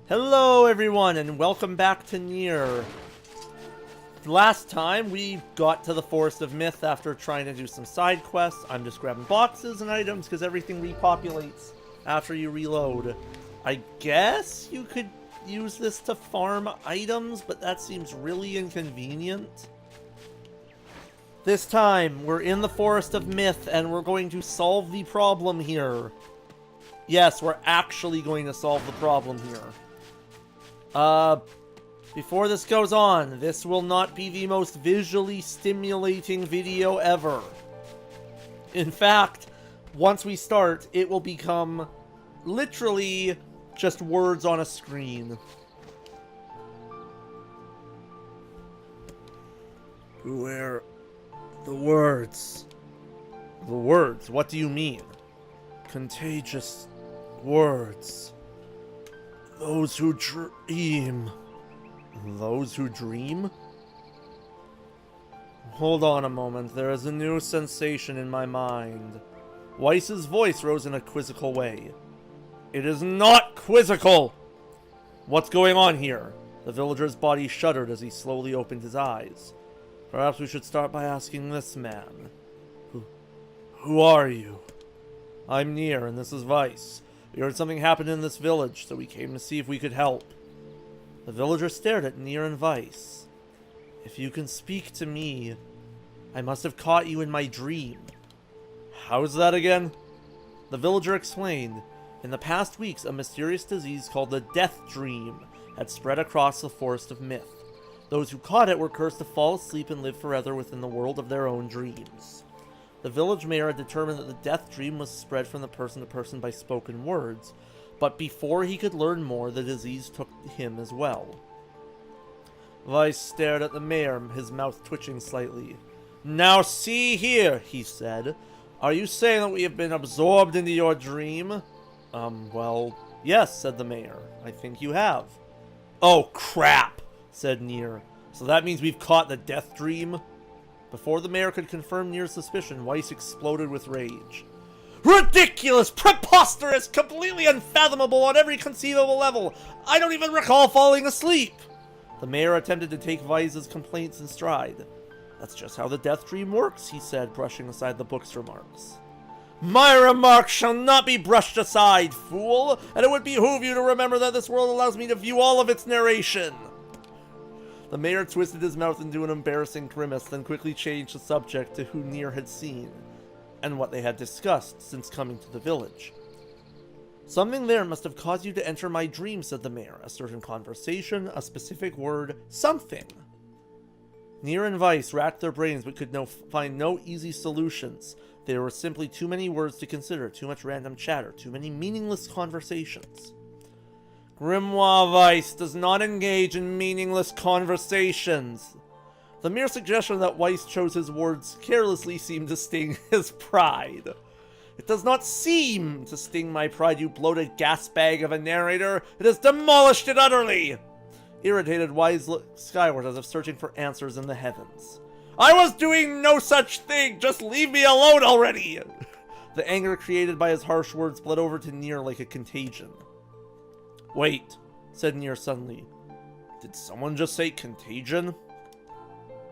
Hello everyone and welcome back to Nier. Last time we got to the Forest of Myth after trying to do some side quests. I'm just grabbing boxes and items because everything repopulates after you reload. I guess you could use this to farm items, but that seems really inconvenient. This time we're in the Forest of Myth and we're going to solve the problem here. Yes, we're actually going to solve the problem here. Before this goes on, this will not be the most visually stimulating video ever. In fact, once we start, it will become literally just words on a screen. Where the words? The words? What do you mean? Contagious words. Those who dream. Those who dream? Hold on a moment. There is a new sensation in my mind. Weiss's voice rose in a quizzical way. It is not quizzical! What's going on here? The villager's body shuddered as he slowly opened his eyes. Perhaps we should start by asking this man. Who are you? I'm Nier, and this is Weiss. We heard something happened in this village, so we came to see if we could help. The villager stared at Nier and Weiss. If you can speak to me, I must have caught you in my dream. How's that again? The villager explained. In the past weeks, a mysterious disease called the Deathdream had spread across the Forest of Myth. Those who caught it were cursed to fall asleep and live forever within the world of their own dreams. The village mayor had determined that the Deathdream was spread from the person to person by spoken words, but before he could learn more, the disease took him as well. Weiss stared at the mayor, his mouth twitching slightly. Now see here, he said. Are you saying that we have been absorbed into your dream? Well, yes, said the mayor. I think you have. Oh, crap, said Nier. So that means we've caught the Deathdream? Before the mayor could confirm Nier's suspicion, Weiss exploded with rage. Ridiculous! Preposterous! Completely unfathomable on every conceivable level! I don't even recall falling asleep! The mayor attempted to take Weiss's complaints in stride. That's just how the Deathdream works, he said, brushing aside the book's remarks. My remarks shall not be brushed aside, fool! And it would behoove you to remember that this world allows me to view all of its narration! The mayor twisted his mouth into an embarrassing grimace, then quickly changed the subject to who Nier had seen, and what they had discussed since coming to the village. Something there must have caused you to enter my dream, said the mayor. A certain conversation, a specific word, something. Nier and Weiss racked their brains but could find no easy solutions. There were simply too many words to consider, too much random chatter, too many meaningless conversations. Grimoire Weiss does not engage in meaningless conversations. The mere suggestion that Weiss chose his words carelessly seemed to sting his pride. It does not seem to sting my pride, you bloated gas bag of a narrator. It has demolished it utterly. Irritated, Weiss looked skyward as if searching for answers in the heavens. I was doing no such thing. Just leave me alone already. The anger created by his harsh words bled over to Nier like a contagion. Wait, said Nier suddenly. Did someone just say contagion?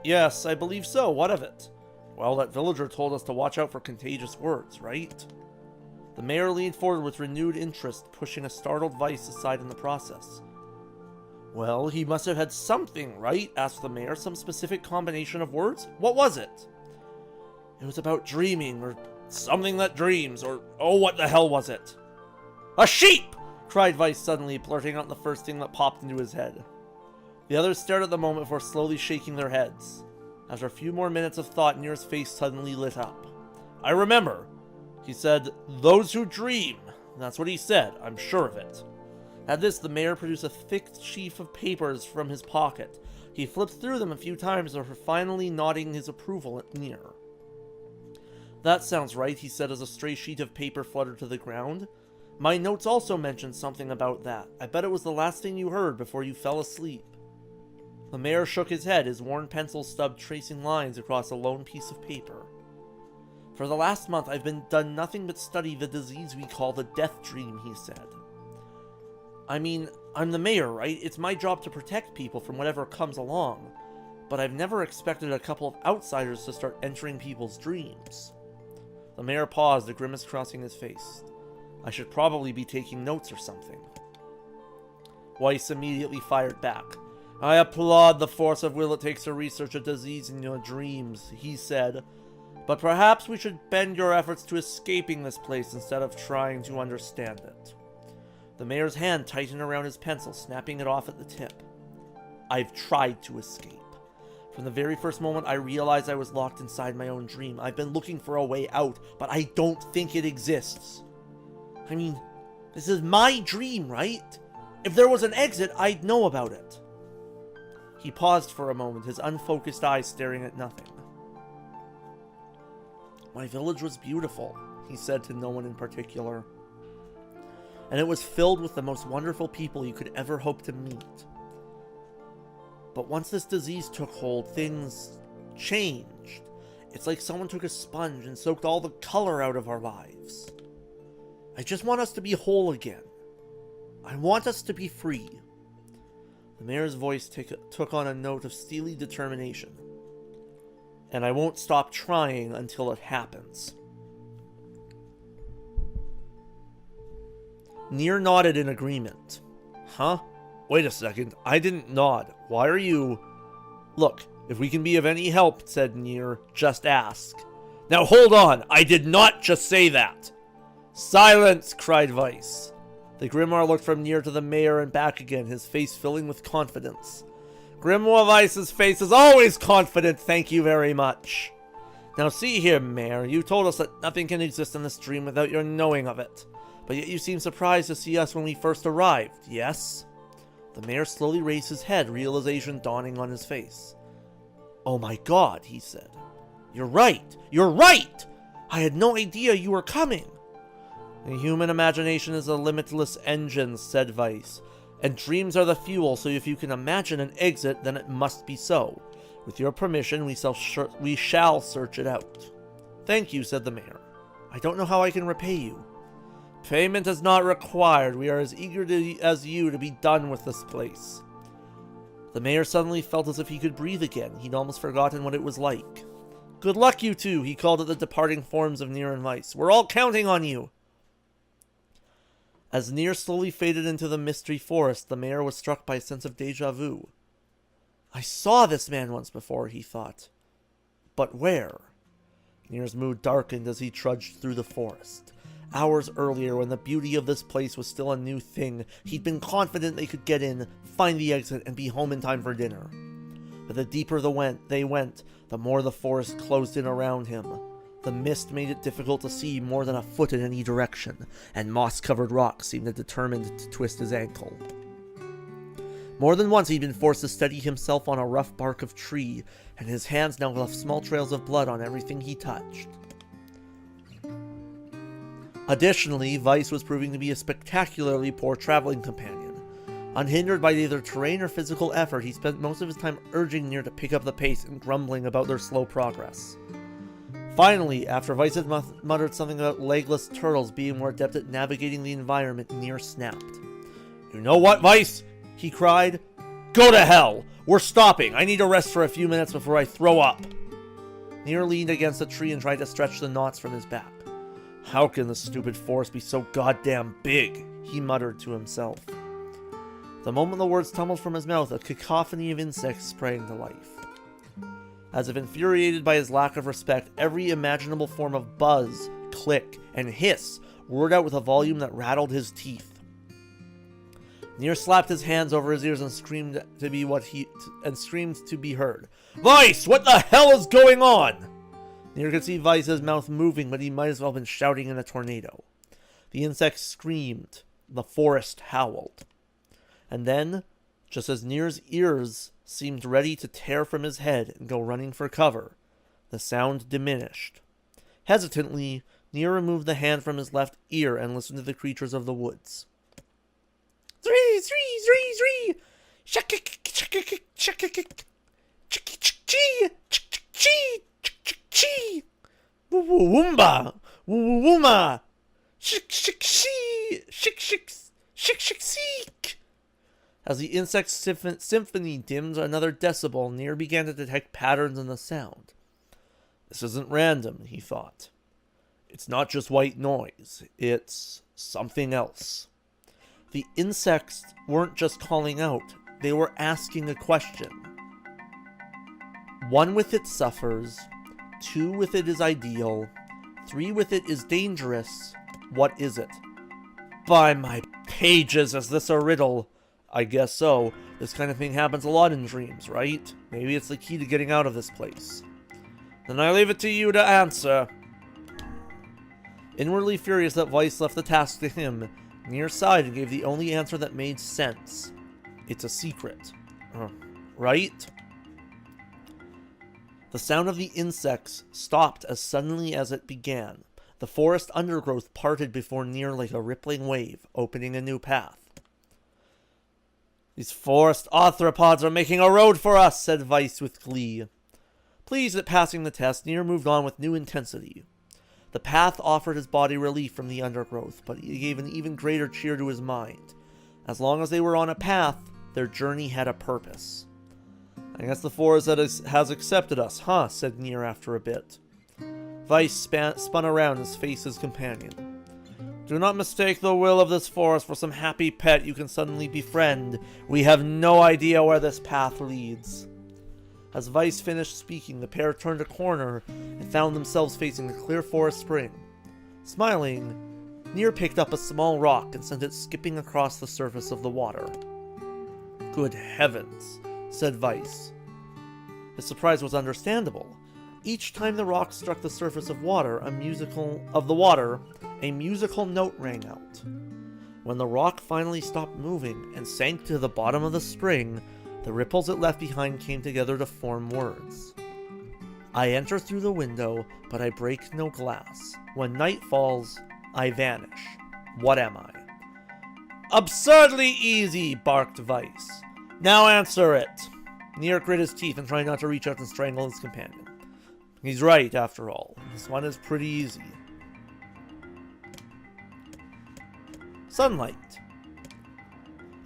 Yes, I believe so. What of it? Well, that villager told us to watch out for contagious words, right? The mayor leaned forward with renewed interest, pushing a startled Weiss aside in the process. Well, he must have had something, right? Asked the mayor. Some specific combination of words? What was it? It was about dreaming, or something that dreams, or oh, what the hell was it? A sheep! Cried Weiss suddenly, blurting out the first thing that popped into his head. The others stared at the moment before slowly shaking their heads. After a few more minutes of thought, Nier's face suddenly lit up. I remember. He said, those who dream. That's what he said, I'm sure of it. At this, the mayor produced a thick sheaf of papers from his pocket. He flipped through them a few times before finally nodding his approval at Nier. That sounds right, he said as a stray sheet of paper fluttered to the ground. My notes also mentioned something about that. I bet it was the last thing you heard before you fell asleep. The mayor shook his head, his worn pencil stub tracing lines across a lone piece of paper. For the last month, I've done nothing but study the disease we call the Deathdream, he said. I mean, I'm the mayor, right? It's my job to protect people from whatever comes along. But I've never expected a couple of outsiders to start entering people's dreams. The mayor paused, a grimace crossing his face. I should probably be taking notes or something. Weiss immediately fired back. I applaud the force of will it takes to research a disease in your dreams, he said. But perhaps we should bend your efforts to escaping this place instead of trying to understand it. The mayor's hand tightened around his pencil, snapping it off at the tip. I've tried to escape. From the very first moment I realized I was locked inside my own dream. I've been looking for a way out, but I don't think it exists. I mean, this is my dream, right? If there was an exit, I'd know about it. He paused for a moment, his unfocused eyes staring at nothing. My village was beautiful, he said to no one in particular. And it was filled with the most wonderful people you could ever hope to meet. But once this disease took hold, things changed. It's like someone took a sponge and soaked all the color out of our lives. I just want us to be whole again. I want us to be free. The mayor's voice took on a note of steely determination. And I won't stop trying until it happens. Nier nodded in agreement. Huh? Wait a second, I didn't nod. Why are you... Look, if we can be of any help, said Nier, just ask. Now hold on, I did not just say that. Silence, cried Weiss. The Grimoire looked from Nier to the mayor and back again, his face filling with confidence. Grimoire Weiss's face is always confident, thank you very much. Now see here, Mayor, you told us that nothing can exist in this dream without your knowing of it. But yet you seem surprised to see us when we first arrived, yes? The mayor slowly raised his head, realization dawning on his face. Oh my god, he said. You're right! You're right! I had no idea you were coming! The human imagination is a limitless engine, said Weiss. And dreams are the fuel, so if you can imagine an exit, then it must be so. With your permission, we shall search it out. Thank you, said the mayor. I don't know how I can repay you. Payment is not required. We are as eager as you to be done with this place. The mayor suddenly felt as if he could breathe again. He'd almost forgotten what it was like. Good luck, you two, he called at the departing forms of Nier and Weiss. We're all counting on you. As Nier slowly faded into the mystery forest, the mayor was struck by a sense of déjà vu. I saw this man once before, he thought. But where? Nier's mood darkened as he trudged through the forest. Hours earlier, when the beauty of this place was still a new thing, he'd been confident they could get in, find the exit, and be home in time for dinner. But the deeper they went, the more the forest closed in around him. The mist made it difficult to see more than a foot in any direction, and moss-covered rocks seemed determined to twist his ankle. More than once he'd been forced to steady himself on a rough bark of tree, and his hands now left small trails of blood on everything he touched. Additionally, Weiss was proving to be a spectacularly poor traveling companion. Unhindered by either terrain or physical effort, he spent most of his time urging Nier to pick up the pace and grumbling about their slow progress. Finally, after Weiss had muttered something about legless turtles being more adept at navigating the environment, Nier snapped. You know what, Weiss? He cried. Go to hell! We're stopping! I need to rest for a few minutes before I throw up! Nier leaned against a tree and tried to stretch the knots from his back. How can this stupid forest be so goddamn big? He muttered to himself. The moment the words tumbled from his mouth, a cacophony of insects sprang to life. As if infuriated by his lack of respect, every imaginable form of buzz, click, and hiss roared out with a volume that rattled his teeth. Nier slapped his hands over his ears and screamed to be heard. Weiss, what the hell is going on? Nier could see Weiss's mouth moving, but he might as well have been shouting in a tornado. The insects screamed. The forest howled. And then, just as Nier's ears seemed ready to tear from his head and go running for cover, the sound diminished. Hesitantly, Nier removed the hand from his left ear and listened to the creatures of the woods. Three! Shakik, shakik, shakik, chiki, chi! Woomba! Wooma! Shik, shik, shik, shik, shik, shik, seek! As the insect symphony dimmed another decibel, Nier began to detect patterns in the sound. This isn't random, he thought. It's not just white noise, it's something else. The insects weren't just calling out, they were asking a question. 1 with it suffers, 2 with it is ideal, 3 with it is dangerous. What is it? By my pages, is this a riddle? I guess so. This kind of thing happens a lot in dreams, right? Maybe it's the key to getting out of this place. Then I leave it to you to answer. Inwardly furious that Weiss left the task to him, Nier sighed and gave the only answer that made sense. It's a secret. Right? The sound of the insects stopped as suddenly as it began. The forest undergrowth parted before Nier like a rippling wave, opening a new path. These forest arthropods are making a road for us, said Weiss with glee. Pleased at passing the test, Nier moved on with new intensity. The path offered his body relief from the undergrowth, but it gave an even greater cheer to his mind. As long as they were on a path, their journey had a purpose. I guess the forest has accepted us, huh? Said Nier after a bit. Weiss spun around and faced his companion. Do not mistake the will of this forest for some happy pet you can suddenly befriend. We have no idea where this path leads. As Weiss finished speaking, the pair turned a corner and found themselves facing a clear forest spring. Smiling, Nier picked up a small rock and sent it skipping across the surface of the water. Good heavens, said Weiss. His surprise was understandable. Each time the rock struck the surface of a musical note rang out. When the rock finally stopped moving and sank to the bottom of the spring, the ripples it left behind came together to form words. I enter through the window, but I break no glass. When night falls, I vanish. What am I? Absurdly easy, barked Weiss. Now answer it. Nier grit his teeth and tried not to reach out and strangle his companion. He's right, after all. This one is pretty easy. Sunlight.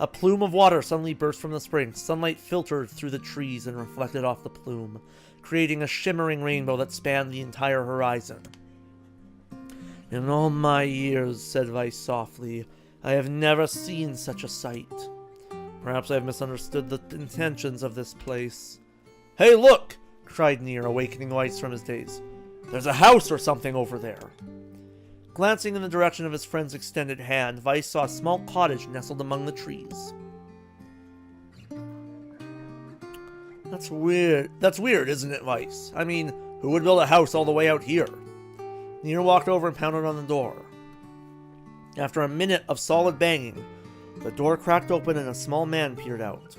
A plume of water suddenly burst from the spring. Sunlight filtered through the trees and reflected off the plume, creating a shimmering rainbow that spanned the entire horizon. In all my years, said Weiss softly, I have never seen such a sight. Perhaps I have misunderstood the intentions of this place. Hey, look! Cried Nier, awakening Weiss from his daze. There's a house or something over there. Glancing in the direction of his friend's extended hand, Weiss saw a small cottage nestled among the trees. That's weird, isn't it, Weiss? I mean, who would build a house all the way out here? Nier walked over and pounded on the door. After a minute of solid banging, the door cracked open and a small man peered out.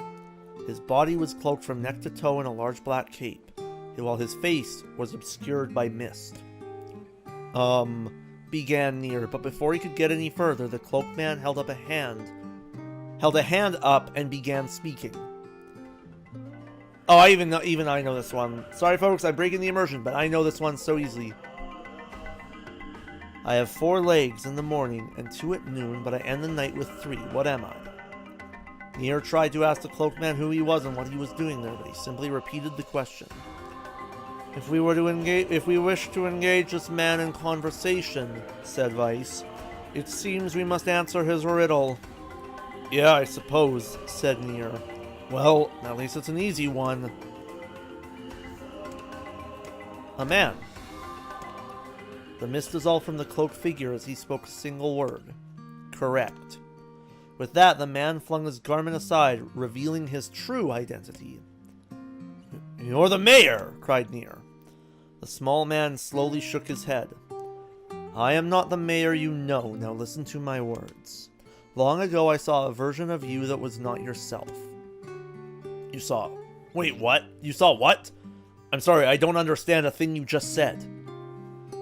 His body was cloaked from neck to toe in a large black cape, while his face was obscured by mist. Began Nier, but before he could get any further, the cloaked man held a hand up and began speaking. Oh, even I know this one. Sorry folks, I'm breaking the immersion, but I know this one so easily. I have 4 legs in the morning and 2 at noon, but I end the night with 3. What am I? Nier tried to ask the cloaked man who he was and what he was doing there, but he simply repeated the question. If we wish to engage this man in conversation, said Weiss, it seems we must answer his riddle. Yeah, I suppose, said Nier. Well, at least it's an easy one. A man. The mist dissolved from the cloaked figure as he spoke a single word. Correct. With that, the man flung his garment aside, revealing his true identity. You're the mayor, cried Nier. The small man slowly shook his head. I am not the mayor you know, now listen to my words. Long ago I saw a version of you that was not yourself. You saw... Wait, what? You saw what? I'm sorry, I don't understand a thing you just said.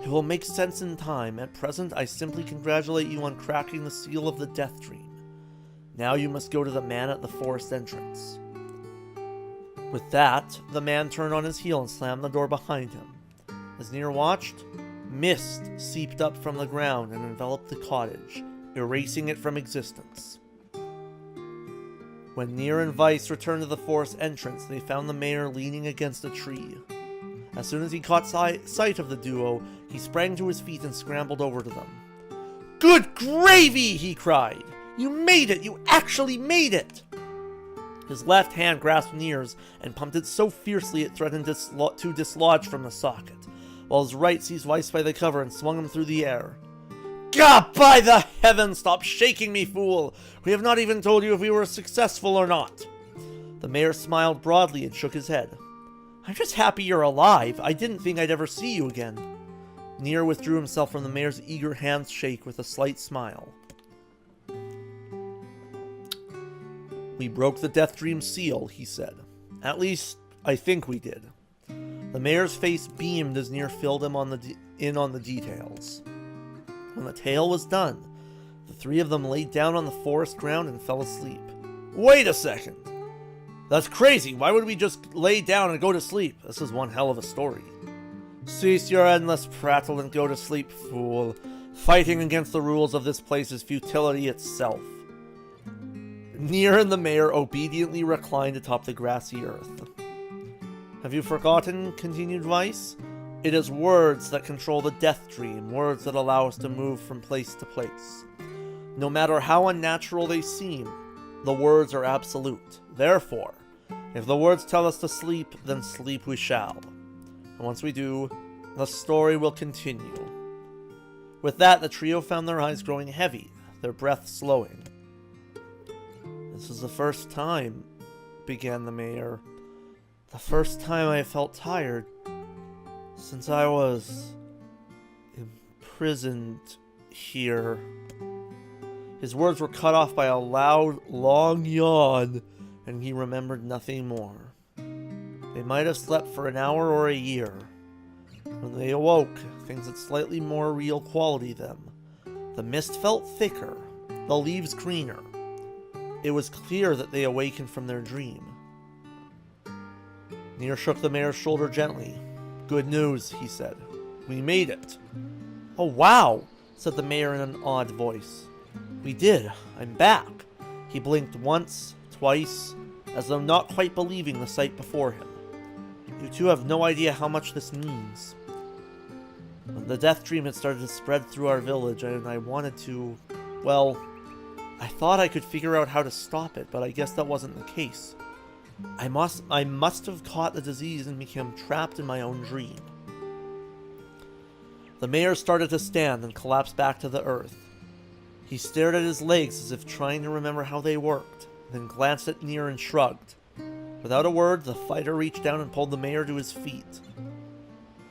It will make sense in time. At present, I simply congratulate you on cracking the seal of the Deathdream. Now you must go to the man at the forest entrance. With that, the man turned on his heel and slammed the door behind him. As Nier watched, mist seeped up from the ground and enveloped the cottage, erasing it from existence. When Nier and Weiss returned to the forest entrance, they found the mayor leaning against a tree. As soon as he caught sight of the duo, he sprang to his feet and scrambled over to them. "Good gravy!" he cried. "You made it! You actually made it!" His left hand grasped Nier's and pumped it so fiercely it threatened to dislodge from the socket, while his right seized Weiss by the cover and swung him through the air. "God, by the heavens, stop shaking me, fool! We have not even told you if we were successful or not." The mayor smiled broadly and shook his head. "I'm just happy you're alive. I didn't think I'd ever see you again." Nier withdrew himself from the mayor's eager handshake with a slight smile. "We broke the Deathdream seal," he said. "At least, I think we did." The mayor's face beamed as Nier filled him in on the details. When the tale was done, the three of them laid down on the forest ground and fell asleep. "Wait a second! That's crazy! Why would we just lay down and go to sleep? This is one hell of a story." "Cease your endless prattle and go to sleep, fool. Fighting against the rules of this place is futility itself." Nier and the mayor obediently reclined atop the grassy earth. "Have you forgotten?" continued Weiss. "It is words that control the Deathdream, words that allow us to move from place to place. No matter how unnatural they seem, the words are absolute. Therefore, if the words tell us to sleep, then sleep we shall. And once we do, the story will continue." With that, the trio found their eyes growing heavy, their breath slowing. "This is the first time," began the mayor. "The first time I felt tired since I was imprisoned here." His words were cut off by a loud, long yawn, and he remembered nothing more. They might have slept for an hour or a year. When they awoke, things had slightly more real quality to them. The mist felt thicker, the leaves greener. It was clear that they awakened from their dream. Nier shook the mayor's shoulder gently. "Good news," he said. "We made it." "Oh, wow," said the mayor in an odd voice. "We did. I'm back." He blinked once, twice, as though not quite believing the sight before him. "You two have no idea how much this means. When the Deathdream had started to spread through our village, and I wanted to... well, I thought I could figure out how to stop it, but I guess that wasn't the case. I must have caught the disease and become trapped in my own dream." The mayor started to stand and collapsed back to the earth. He stared at his legs as if trying to remember how they worked, then glanced at Nier and shrugged. Without a word, the fighter reached down and pulled the mayor to his feet.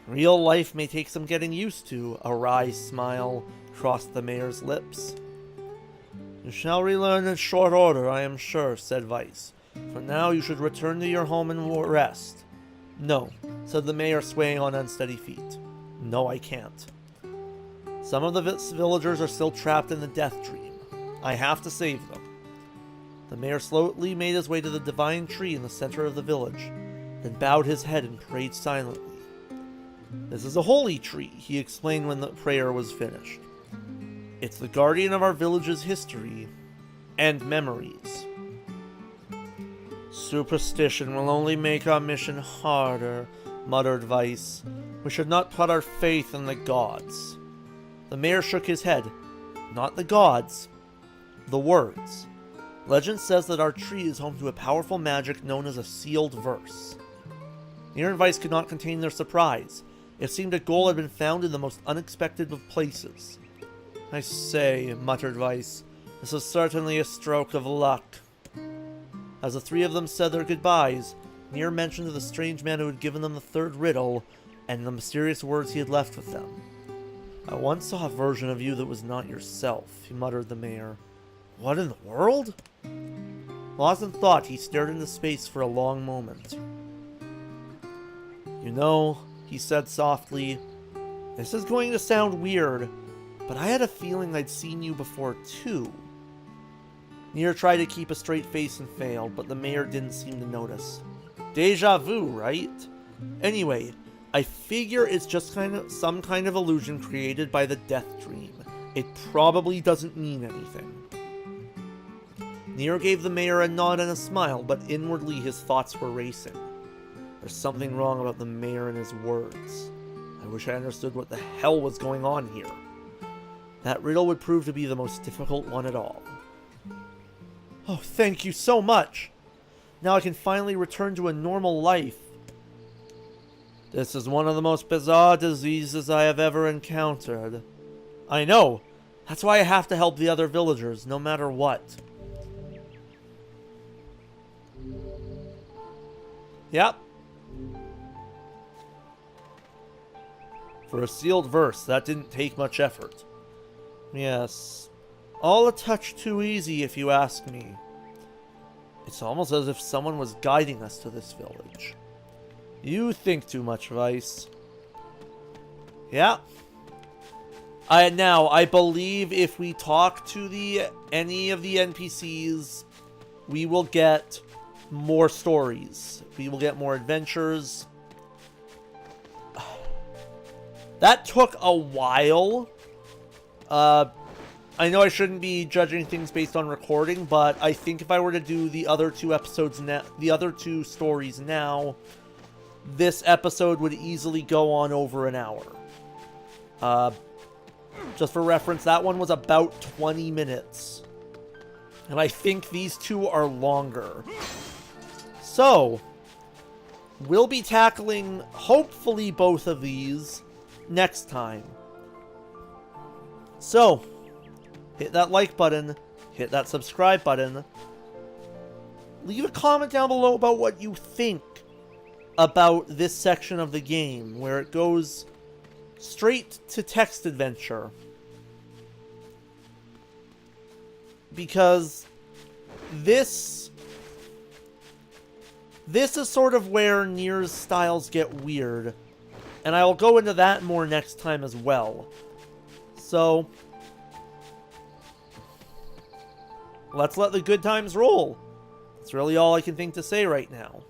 "Real life may take some getting used to," a wry smile crossed the mayor's lips. "You shall relearn in short order, I am sure," said Weiss. "For now, you should return to your home and rest." "No," said the mayor, swaying on unsteady feet. "No, I can't. Some of the villagers are still trapped in the Deathdream. I have to save them." The mayor slowly made his way to the divine tree in the center of the village, then bowed his head and prayed silently. "This is a holy tree," he explained when the prayer was finished. "It's the guardian of our village's history and memories." "Superstition will only make our mission harder," muttered Weiss. "We should not put our faith in the gods." The mayor shook his head. "Not the gods. The words. Legend says that our tree is home to a powerful magic known as a sealed verse." Nier and Weiss could not contain their surprise. It seemed a goal had been found in the most unexpected of places. "I say," muttered Weiss, "this is certainly a stroke of luck." As the three of them said their goodbyes, Nier mentioned the strange man who had given them the third riddle, and the mysterious words he had left with them. "I once saw a version of you that was not yourself," he muttered the mayor. "What in the world?" Lost in thought, he stared into space for a long moment. "You know," he said softly, "this is going to sound weird, but I had a feeling I'd seen you before too." Nier tried to keep a straight face and failed, but the mayor didn't seem to notice. Deja vu, right? Anyway, I figure it's just some kind of illusion created by the Deathdream. It probably doesn't mean anything. Nier gave the mayor a nod and a smile, but inwardly his thoughts were racing. There's something wrong about the mayor and his words. I wish I understood what the hell was going on here. That riddle would prove to be the most difficult one at all. Oh, thank you so much! Now I can finally return to a normal life. This is one of the most bizarre diseases I have ever encountered. I know! That's why I have to help the other villagers, no matter what. Yep. For a sealed verse, that didn't take much effort. Yes. All a touch too easy, if you ask me. It's almost as if someone was guiding us to this village. You think too much, Vice. Yeah. Now, I believe if we talk to any of the NPCs, we will get more stories. We will get more adventures. That took a while. I know I shouldn't be judging things based on recording, but I think if I were to do the other two episodes now, the other two stories now, this episode would easily go on over an hour. Just for reference, that one was about 20 minutes. And I think these two are longer. So, we'll be tackling, hopefully, both of these next time. So, hit that like button, hit that subscribe button. Leave a comment down below about what you think about this section of the game, where it goes straight to text adventure. Because this is sort of where Nier's styles get weird, and I will go into that more next time as well. So, let's let the good times roll. That's really all I can think to say right now.